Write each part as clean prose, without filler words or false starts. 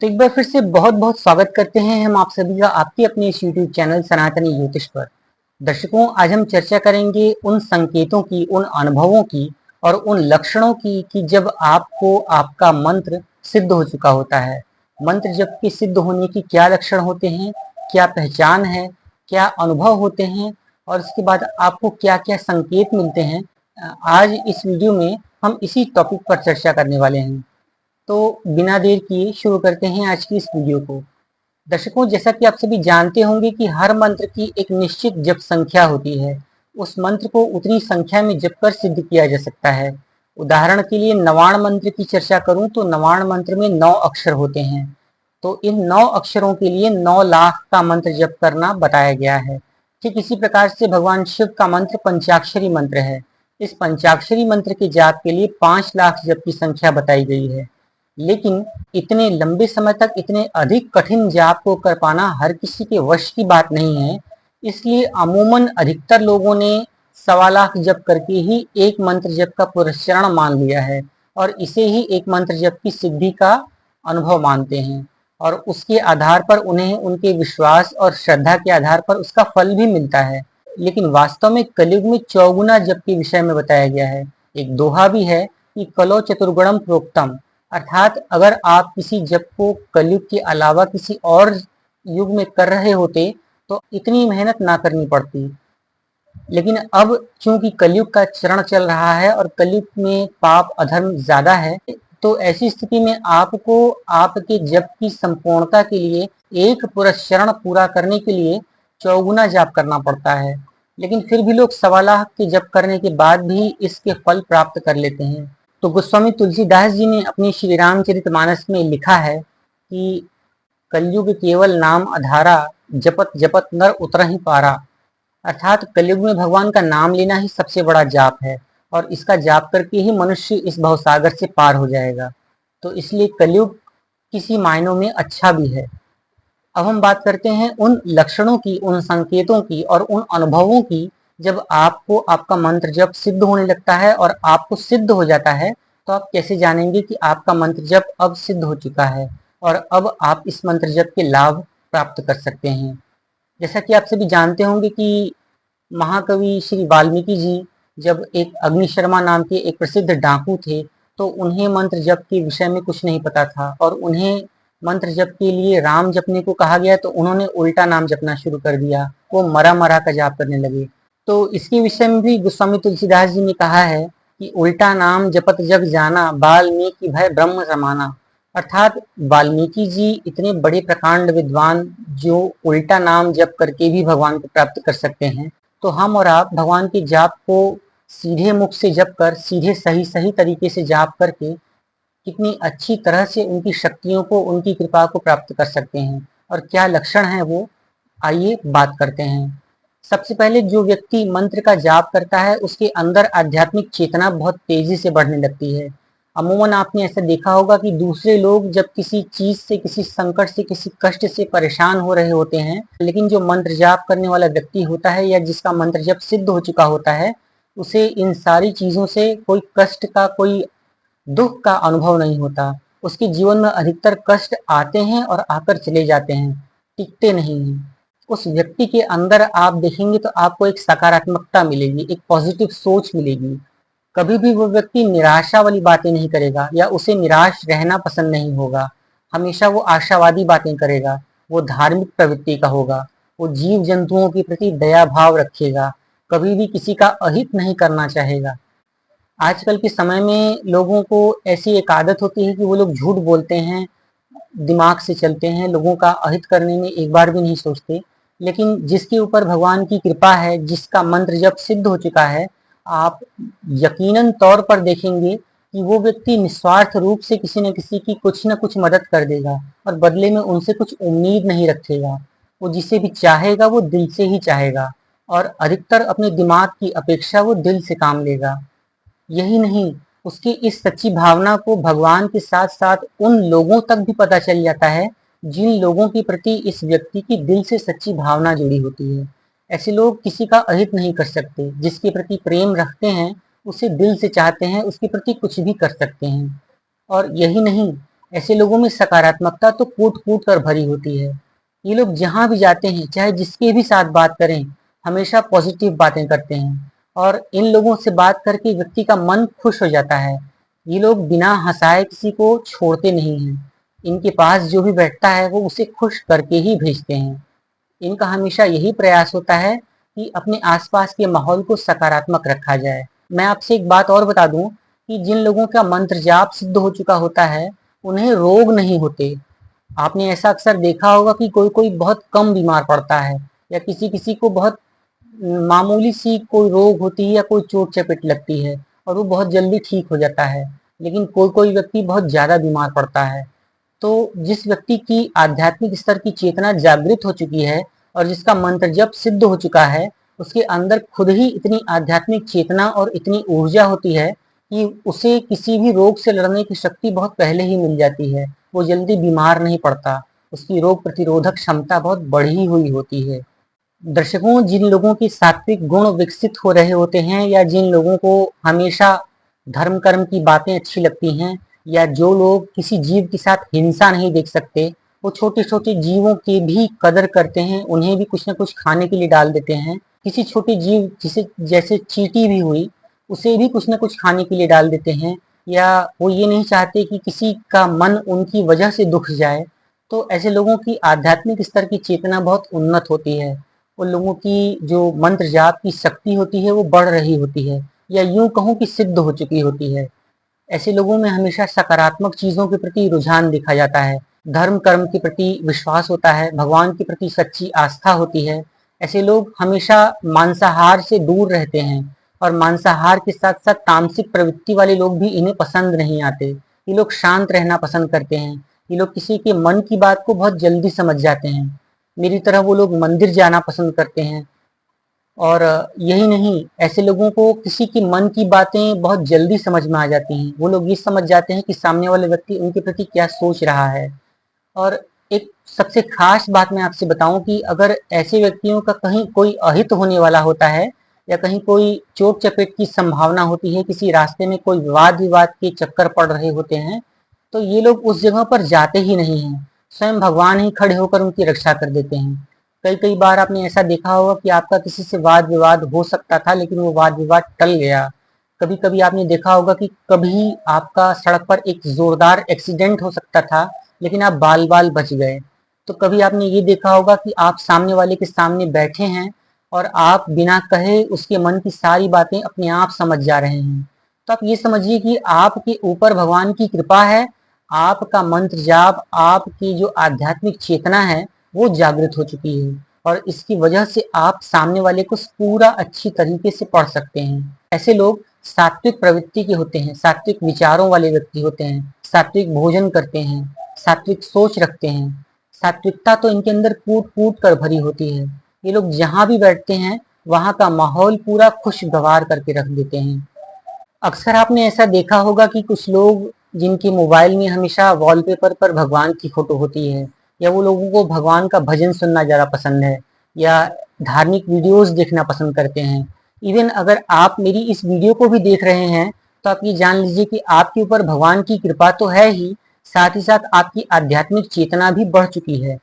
तो एक बार फिर से बहुत बहुत स्वागत करते हैं हम आप सभी का आपके अपने इस YouTube चैनल सनातनी ज्योतिष पर। दर्शकों, आज हम चर्चा करेंगे उन संकेतों की, उन अनुभवों की और उन लक्षणों की कि जब आपको आपका मंत्र सिद्ध हो चुका होता है। मंत्र जब के सिद्ध होने की क्या लक्षण होते हैं, क्या पहचान है, क्या अनुभव होते हैं और इसके बाद आपको क्या क्या संकेत मिलते हैं। आज इस वीडियो में हम इसी टॉपिक पर चर्चा करने वाले हैं। तो बिना देर किए शुरू करते हैं आज की इस वीडियो को। दर्शकों, जैसा कि आप सभी जानते होंगे कि हर मंत्र की एक निश्चित जप संख्या होती है। उस मंत्र को उतनी संख्या में जप कर सिद्ध किया जा सकता है। उदाहरण के लिए नवाण मंत्र की चर्चा करूं तो नवाण मंत्र में 9 अक्षर होते हैं। तो इन 9 अक्षरों के लिए 9 लाख का मंत्र जप करना बताया गया है। ठीक इसी प्रकार से भगवान शिव का मंत्र पंचाक्षरी मंत्र है। इस पंचाक्षरी मंत्र के जाप के लिए 5 लाख जप की संख्या बताई गई है। लेकिन इतने लंबे समय तक इतने अधिक कठिन जाप को कर पाना हर किसी के वश की बात नहीं है। इसलिए अमूमन अधिकतर लोगों ने 1.25 लाख जप करके ही एक मंत्र जप का पुरस्चरण मान लिया है और इसे ही एक मंत्र जप की सिद्धि का अनुभव मानते हैं और उसके आधार पर उन्हें उनके विश्वास और श्रद्धा के आधार पर उसका फल भी मिलता है। लेकिन वास्तव में कलयुग में चौगुना जप के विषय में बताया गया है। एक दोहा भी है कि कलो चतुर्गुणम प्रोक्तम, अर्थात अगर आप किसी जप को कलयुग के अलावा किसी और युग में कर रहे होते तो इतनी मेहनत ना करनी पड़ती। लेकिन अब चूंकि कलयुग का चरण चल रहा है और कलयुग में पाप अधर्म ज्यादा है, तो ऐसी स्थिति में आपको आपके जप की संपूर्णता के लिए एक पुरस्चरण पूरा करने के लिए चौगुना जाप करना पड़ता है। लेकिन फिर भी लोग 1.25 लाख के जप करने के बाद भी इसके फल प्राप्त कर लेते हैं। तो गोस्वामी तुलसीदास जी ने अपनी श्री रामचरितमानस में लिखा है कि कलयुग केवल नाम आधारा, जपत जपत नर उतरहि पारा। अर्थात कलयुग में भगवान का नाम लेना ही सबसे बड़ा जाप है और इसका जाप करके ही मनुष्य इस भवसागर से पार हो जाएगा। तो इसलिए कलयुग किसी मायनों में अच्छा भी है। अब हम बात करते हैं उन लक्षणों की, उन संकेतों की और उन अनुभवों की जब आपको आपका मंत्र जप सिद्ध होने लगता है और आपको सिद्ध हो जाता है तो आप कैसे जानेंगे कि आपका मंत्र जप अब सिद्ध हो चुका है और अब आप इस मंत्र जप के लाभ प्राप्त कर सकते हैं। जैसा कि आप सभी जानते होंगे कि महाकवि श्री वाल्मीकि जी जब एक अग्निशर्मा नाम के एक प्रसिद्ध डाकू थे तो उन्हें मंत्र जप के विषय में कुछ नहीं पता था और उन्हें मंत्र जप के लिए राम जपने को कहा गया तो उन्होंने उल्टा नाम जपना शुरू कर दिया। वो मरा मरा का जाप करने लगे। तो इसके विषय में भी गोस्वामी तुलसीदास जी ने कहा है कि उल्टा नाम जपत जग जाना, वाल्मीकि भय ब्रह्म समाना। अर्थात वाल्मीकि जी इतने बड़े प्रकांड विद्वान जो उल्टा नाम जप करके भी भगवान को प्राप्त कर सकते हैं, तो हम और आप भगवान के जाप को सीधे मुख से जप कर, सीधे सही सही तरीके से जाप करके कितनी अच्छी तरह से उनकी शक्तियों को, उनकी कृपा को प्राप्त कर सकते हैं। और क्या लक्षण है वो, आइए बात करते हैं। सबसे पहले जो व्यक्ति मंत्र का जाप करता है उसके अंदर आध्यात्मिक चेतना बहुत तेजी से बढ़ने लगती है। अमूमन आपने ऐसा देखा होगा कि दूसरे लोग जब किसी चीज से, किसी संकट से, किसी कष्ट से परेशान हो रहे होते हैं, लेकिन जो मंत्र जाप करने वाला व्यक्ति होता है या जिसका मंत्र जप सिद्ध हो चुका होता है, उसे इन सारी चीजों से कोई कष्ट का, कोई दुख का अनुभव नहीं होता। उसके जीवन में अधिकतर कष्ट आते हैं और आकर चले जाते हैं, टिकते नहीं हैं। उस व्यक्ति के अंदर आप देखेंगे तो आपको एक सकारात्मकता मिलेगी, एक पॉजिटिव सोच मिलेगी। कभी भी वो व्यक्ति निराशा वाली बातें नहीं करेगा या उसे निराश रहना पसंद नहीं होगा। हमेशा वो आशावादी बातें करेगा, वो धार्मिक प्रवृत्ति का होगा, वो जीव जंतुओं के प्रति दया भाव रखेगा, कभी भी किसी का अहित नहीं करना चाहेगा। आजकल के समय में लोगों को ऐसी एक आदत होती है कि वो लोग झूठ बोलते हैं, दिमाग से चलते हैं, लोगों का अहित करने में एक बार भी नहीं सोचते। लेकिन जिसके ऊपर भगवान की कृपा है, जिसका मंत्र जप सिद्ध हो चुका है, आप यकीनन तौर पर देखेंगे कि वो व्यक्ति निस्वार्थ रूप से किसी न किसी की कुछ न कुछ मदद कर देगा और बदले में उनसे कुछ उम्मीद नहीं रखेगा। वो जिसे भी चाहेगा वो दिल से ही चाहेगा और अधिकतर अपने दिमाग की अपेक्षा वो दिल से काम लेगा। यही नहीं, उसकी इस सच्ची भावना को भगवान के साथ साथ उन लोगों तक भी पता चल जाता है जिन लोगों के प्रति इस व्यक्ति की दिल से सच्ची भावना जुड़ी होती है। ऐसे लोग किसी का अहित नहीं कर सकते, जिसके प्रति प्रेम रखते हैं, उसे दिल से चाहते हैं, उसके प्रति कुछ भी कर सकते हैं। और यही नहीं, ऐसे लोगों में सकारात्मकता तो कूट कूट कर भरी होती है। ये लोग जहां भी जाते हैं, चाहे जिसके भी साथ बात करें, हमेशा पॉजिटिव बातें करते हैं और इन लोगों से बात करके व्यक्ति का मन खुश हो जाता है। ये लोग बिना हंसाए किसी को छोड़ते नहीं हैं। इनके पास जो भी बैठता है वो उसे खुश करके ही भेजते हैं। इनका हमेशा यही प्रयास होता है कि अपने आसपास के माहौल को सकारात्मक रखा जाए। मैं आपसे एक बात और बता दूं कि जिन लोगों का मंत्र जाप सिद्ध हो चुका होता है, उन्हें रोग नहीं होते। आपने ऐसा अक्सर देखा होगा कि कोई कोई बहुत कम बीमार पड़ता है या किसी किसी को बहुत मामूली सी कोई रोग होती है या कोई चोट चपेट लगती है और वो बहुत जल्दी ठीक हो जाता है। लेकिन कोई कोई व्यक्ति बहुत ज्यादा बीमार पड़ता है। तो जिस व्यक्ति की आध्यात्मिक स्तर की चेतना जागृत हो चुकी है और जिसका मंत्र जप सिद्ध हो चुका है, उसके अंदर खुद ही इतनी आध्यात्मिक चेतना और इतनी ऊर्जा होती है कि उसे किसी भी रोग से लड़ने की शक्ति बहुत पहले ही मिल जाती है। वो जल्दी बीमार नहीं पड़ता। उसकी रोग प्रतिरोधक क्षमता बहुत बढ़ी हुई होती है। दर्शकों, जिन लोगों की सात्विक गुण विकसित हो रहे होते हैं या जिन लोगों को हमेशा धर्म कर्म की बातें अच्छी लगती हैं या जो लोग किसी जीव के साथ हिंसा नहीं देख सकते, वो छोटे छोटे जीवों की भी कदर करते हैं, उन्हें भी कुछ ना कुछ खाने के लिए डाल देते हैं। किसी छोटे जीव जिसे जैसे चींटी भी हुई, उसे भी कुछ ना कुछ खाने के लिए डाल देते हैं। या वो ये नहीं चाहते कि किसी का मन उनकी वजह से दुख जाए। तो ऐसे लोगों की आध्यात्मिक स्तर की चेतना बहुत उन्नत होती है। उन लोगों की जो मंत्र जाप की शक्ति होती है वो बढ़ रही होती है या यूं कहूं कि सिद्ध हो चुकी होती है। ऐसे लोगों में हमेशा सकारात्मक चीजों के प्रति रुझान देखा जाता है। धर्म कर्म के प्रति विश्वास होता है, भगवान के प्रति सच्ची आस्था होती है। ऐसे लोग हमेशा मांसाहार से दूर रहते हैं और मांसाहार के साथ साथ तामसिक प्रवृत्ति वाले लोग भी इन्हें पसंद नहीं आते। ये लोग शांत रहना पसंद करते हैं। ये लोग किसी के मन की बात को बहुत जल्दी समझ जाते हैं। मेरी तरह वो लोग मंदिर जाना पसंद करते हैं। और यही नहीं, ऐसे लोगों को किसी की मन की बातें बहुत जल्दी समझ में आ जाती हैं। वो लोग ये समझ जाते हैं कि सामने वाले व्यक्ति उनके प्रति क्या सोच रहा है। और एक सबसे खास बात मैं आपसे बताऊं कि अगर ऐसे व्यक्तियों का कहीं कोई अहित होने वाला होता है या कहीं कोई चोट चपेट की संभावना होती है, किसी रास्ते में कोई वाद विवाद के चक्कर पड़ रहे होते हैं, तो ये लोग उस जगह पर जाते ही नहीं हैं। स्वयं भगवान ही खड़े होकर उनकी रक्षा कर देते हैं। कई कई बार आपने ऐसा देखा होगा कि आपका किसी से वाद विवाद हो सकता था लेकिन वो वाद विवाद टल गया। कभी कभी आपने देखा होगा कि कभी आपका सड़क पर एक जोरदार एक्सीडेंट हो सकता था लेकिन आप बाल बाल बच गए। तो कभी आपने ये देखा होगा कि आप सामने वाले के सामने बैठे हैं और आप बिना कहे उसके मन की सारी बातें अपने आप समझ जा रहे हैं। तो आप ये समझिए कि आपके ऊपर भगवान की कृपा है। आपका मंत्र जाप, आपकी जो आध्यात्मिक चेतना है वो जागृत हो चुकी है और इसकी वजह से आप सामने वाले को पूरा अच्छी तरीके से पढ़ सकते हैं। ऐसे लोग सात्विक प्रवृत्ति के होते हैं, सात्विक विचारों वाले व्यक्ति होते हैं, सात्विक भोजन करते हैं, सात्विक सोच रखते हैं। सात्विकता तो इनके अंदर कूट कूट कर भरी होती है। ये लोग जहां भी बैठते हैं वहां का माहौल पूरा खुशगवार करके रख देते हैं। अक्सर आपने ऐसा देखा होगा कि कुछ लोग जिनके मोबाइल में हमेशा वॉलपेपर पर भगवान की फोटो होती है या वो लोगों को भगवान का भजन सुनना ज़्यादा पसंद है या धार्मिक वीडियोस देखना पसंद करते हैं। इवन अगर आप मेरी इस वीडियो को भी देख रहे हैं तो आप ये जान लीजिए कि आपके ऊपर भगवान की कृपा तो है ही साथ आपकी आध्यात्मिक चेतना भी बढ़ चुकी है।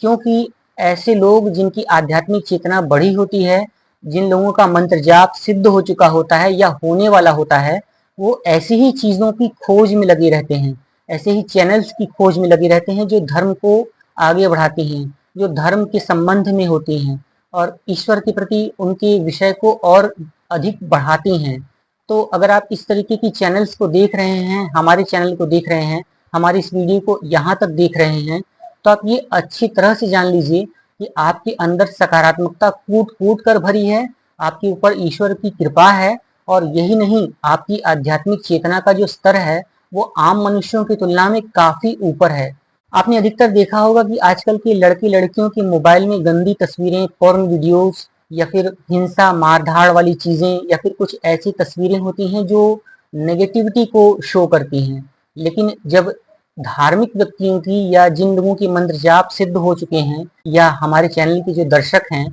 क्योंकि ऐसे लोग जिनकी आध्यात्मिक चेतना बढ़ी होती है, जिन लोगों का मंत्र जाप सिद्ध हो चुका होता है या होने वाला होता है, वो ऐसी ही चीजों की खोज में लगे रहते हैं, ऐसे ही चैनल्स की खोज में लगे रहते हैं जो धर्म को आगे बढ़ाती हैं, जो धर्म के संबंध में होती हैं और ईश्वर के प्रति उनके विषय को और अधिक बढ़ाती हैं। तो अगर आप इस तरीके की चैनल्स को देख रहे हैं, हमारे चैनल को देख रहे हैं, हमारी इस वीडियो को यहाँ तक देख रहे हैं, तो आप ये अच्छी तरह से जान लीजिए कि आपके अंदर सकारात्मकता कूट कूट कर भरी है। आपके ऊपर ईश्वर की कृपा है और यही नहीं, आपकी आध्यात्मिक चेतना का जो स्तर है वो आम मनुष्यों की तुलना में काफी ऊपर है। आपने अधिकतर देखा होगा कि आजकल के लड़के लड़कियों के मोबाइल में गंदी तस्वीरें, पोर्न वीडियोस या फिर हिंसा मारधाड़ वाली चीजें या फिर कुछ ऐसी तस्वीरें होती हैं जो नेगेटिविटी को शो करती हैं। लेकिन जब धार्मिक व्यक्तियों की या जिन लोगों की मंत्र जाप सिद्ध हो चुके हैं या हमारे चैनल के जो दर्शक हैं,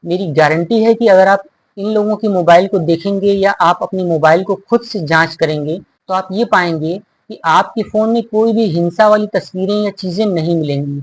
मेरी गारंटी है कि अगर आप इन लोगों की मोबाइल को देखेंगे या आप अपनी मोबाइल को खुद से जांच करेंगे तो आप ये पाएंगे कि आपके फ़ोन में कोई भी हिंसा वाली तस्वीरें या चीज़ें नहीं मिलेंगी।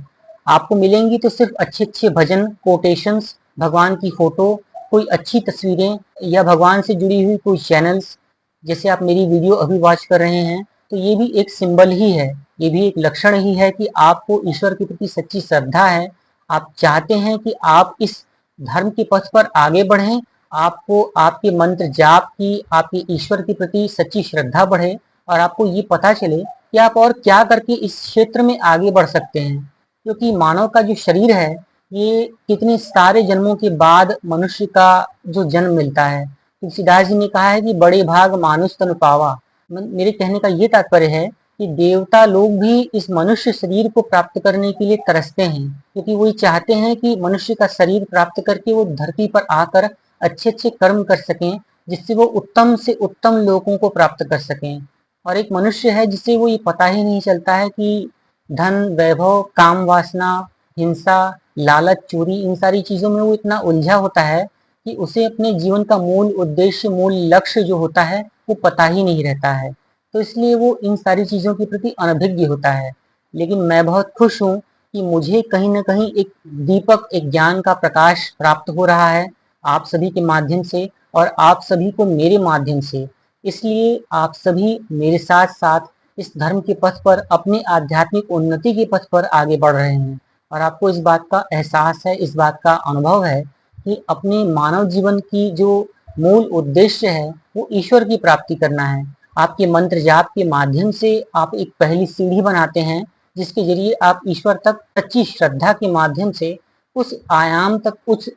आपको मिलेंगी तो सिर्फ़ अच्छे-अच्छे भजन, कोटेशंस, भगवान की फ़ोटो, कोई अच्छी तस्वीरें या भगवान से जुड़ी हुई कोई चैनल्स। जैसे आप मेरी वीडियो अभी वॉच कर रहे हैं, तो ये भी एक सिंबल ही है, ये भी एक लक्षण ही है कि आपको ईश्वर के प्रति सच्ची श्रद्धा है। आप चाहते हैं कि आप इस धर्म के पथ पर आगे बढ़ें, आपको आपके मंत्र जाप की, आपके ईश्वर के प्रति सच्ची श्रद्धा बढ़े और आपको ये पता चले कि आप और क्या करके इस क्षेत्र में आगे बढ़ सकते हैं। क्योंकि मानव का जो शरीर है, ये कितने सारे जन्मों के बाद मनुष्य का जो जन्म मिलता है। तुलसीदास जी ने कहा है कि बड़े भाग मानुष तनु पावा। मेरे कहने का ये तात्पर्य है कि देवता लोग भी इस मनुष्य शरीर को प्राप्त करने के लिए तरसते हैं, क्योंकि वो चाहते हैं कि मनुष्य का शरीर प्राप्त करके वो धरती पर आकर अच्छे अच्छे कर्म कर सकें, जिससे वो उत्तम से उत्तम लोगों को प्राप्त कर सकें। और एक मनुष्य है जिसे वो ये पता ही नहीं चलता है कि धन, वैभव, काम वासना, हिंसा, लालच, चोरी, इन सारी चीज़ों में वो इतना उलझा होता है कि उसे अपने जीवन का मूल उद्देश्य, मूल लक्ष्य जो होता है, वो पता ही नहीं रहता है। तो इसलिए वो इन सारी चीज़ों के प्रति अनभिज्ञ होता है। लेकिन मैं बहुत खुश हूँ कि मुझे कहीं न कहीं एक दीपक, एक ज्ञान का प्रकाश प्राप्त हो रहा है आप सभी के माध्यम से और आप सभी को मेरे माध्यम से। इसलिए आप सभी मेरे साथ-साथ इस धर्म के पथ पर, अपनी आध्यात्मिक उन्नति के पथ पर आगे बढ़ रहे हैं और आपको इस बात का एहसास है, इस बात का अनुभव है कि अपने मानव जीवन की जो मूल उद्देश्य है, वो ईश्वर की प्राप्ति करना है। आपके मंत्र जाप के माध्यम से आप एक पहली सीढ़ी बनाते हैं, जिसके ज़रिए आप ईश्वर तक सच्ची श्रद्धा के माध्यम से उस आयाम तक,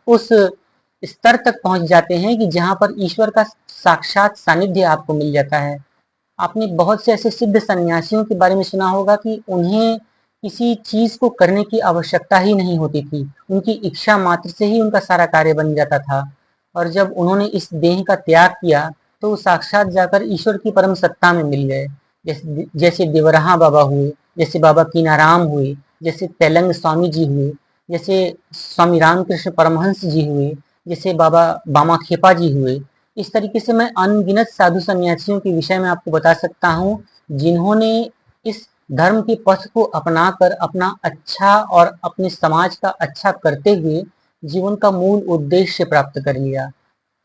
उस स्तर तक पहुँच जाते हैं कि जहाँ पर ईश्वर का साक्षात सानिध्य आपको मिल जाता है। आपने बहुत से ऐसे सिद्ध सन्यासियों के बारे में सुना होगा कि उन्हें किसी चीज़ को करने की आवश्यकता ही नहीं होती थी। उनकी इच्छा मात्र से ही उनका सारा कार्य बन जाता था और जब उन्होंने इस देह का त्याग किया, तो साक्षात जाकर ईश्वर की परम सत्ता में मिल गए। जैसे देवराहा बाबा हुए, जैसे बाबा कीनाराम हुए, जैसे तेलंग स्वामी जी हुए, जैसे स्वामी रामकृष्ण परमहंस जी हुए, जैसे बाबा बामा खेपा जी हुए। इस तरीके से मैं अनगिनत साधु सन्यासियों के विषय में आपको बता सकता हूँ, जिन्होंने इस धर्म के पथ को अपनाकर अपना अच्छा और अपने समाज का अच्छा करते हुए जीवन का मूल उद्देश्य प्राप्त कर लिया।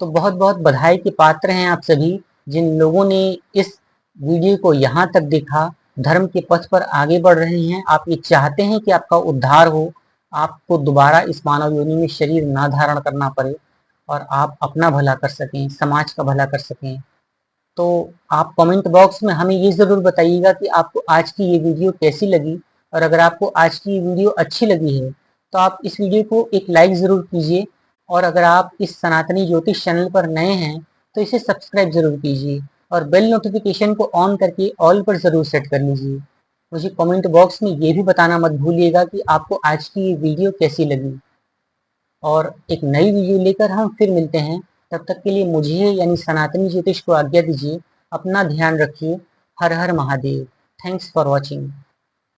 तो बहुत बहुत बधाई के पात्र हैं आप सभी, जिन लोगों ने इस वीडियो को यहाँ तक देखा, धर्म के पथ पर आगे बढ़ रहे हैं। आप ये चाहते हैं कि आपका उद्धार हो, आपको दोबारा इस मानव योनि में शरीर ना धारण करना पड़े और आप अपना भला कर सकें, समाज का भला कर सकें। तो आप कमेंट बॉक्स में हमें ये ज़रूर बताइएगा कि आपको आज की ये वीडियो कैसी लगी और अगर आपको आज की ये वीडियो अच्छी लगी है, तो आप इस वीडियो को एक लाइक ज़रूर कीजिए और अगर आप इस सनातनी ज्योतिष चैनल पर नए हैं, तो इसे सब्सक्राइब ज़रूर कीजिए और बेल नोटिफिकेशन को ऑन करके ऑल पर ज़रूर सेट कर लीजिए। मुझे कमेंट बॉक्स में ये भी बताना मत भूलिएगा कि आपको आज की ये वीडियो कैसी लगी और एक नई वीडियो लेकर हम फिर मिलते हैं। तब तक के लिए मुझे यानी सनातनी ज्योतिष को आज्ञा दीजिए। अपना ध्यान रखिए। हर हर महादेव। Thanks for watching.